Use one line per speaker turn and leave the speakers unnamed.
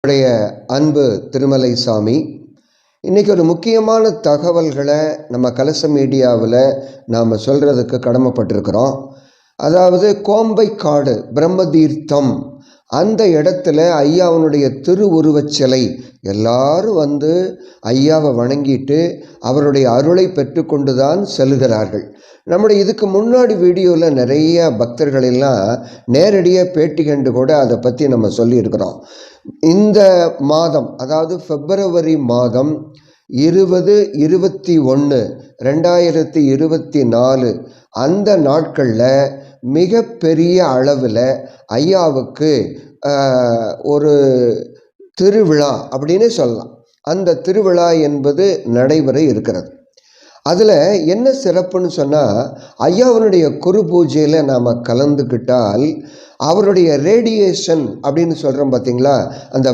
உடைய அன்பு திருமலை சாமி, இன்றைக்கி ஒரு முக்கியமான தகவல்களை நம்ம கலச மீடியாவில் நாம் சொல்கிறதுக்கு கடமைப்பட்டிருக்கிறோம். அதாவது கோம்பைக்காடு பிரம்மதீர்த்தம் அந்த இடத்துல ஐயாவனுடைய திருவுருவச் சிலை எல்லாரும் வந்து ஐயாவை வணங்கிட்டு அவருடைய அருளை பெற்றுக்கொண்டு தான் செல்கிறார்கள். நம்முடைய இதுக்கு முன்னாடி வீடியோவில் நிறைய பக்தர்கள் எல்லாம் நேரடியாக பேட்டி கண்டு கூட அதை பற்றி நம்ம சொல்லியிருக்கிறோம். இந்த மாதம், அதாவது பிப்ரவரி மாதம் 20-21-2024 அந்த நாட்களில் மிகப்பெரிய அளவில் ஐயாவுக்கு ஒரு திருவிழா அப்படின்னு சொல்லலாம். அந்த திருவிழா என்பது நடைபெற இருக்கிறது. அதில் என்ன சிறப்புன்னு சொன்னால், ஐயாவனுடைய குரு பூஜையில் நாம் கலந்துக்கிட்டால் அவருடைய ரேடியேஷன் அப்படின்னு சொல்கிறோம் பார்த்தீங்களா, அந்த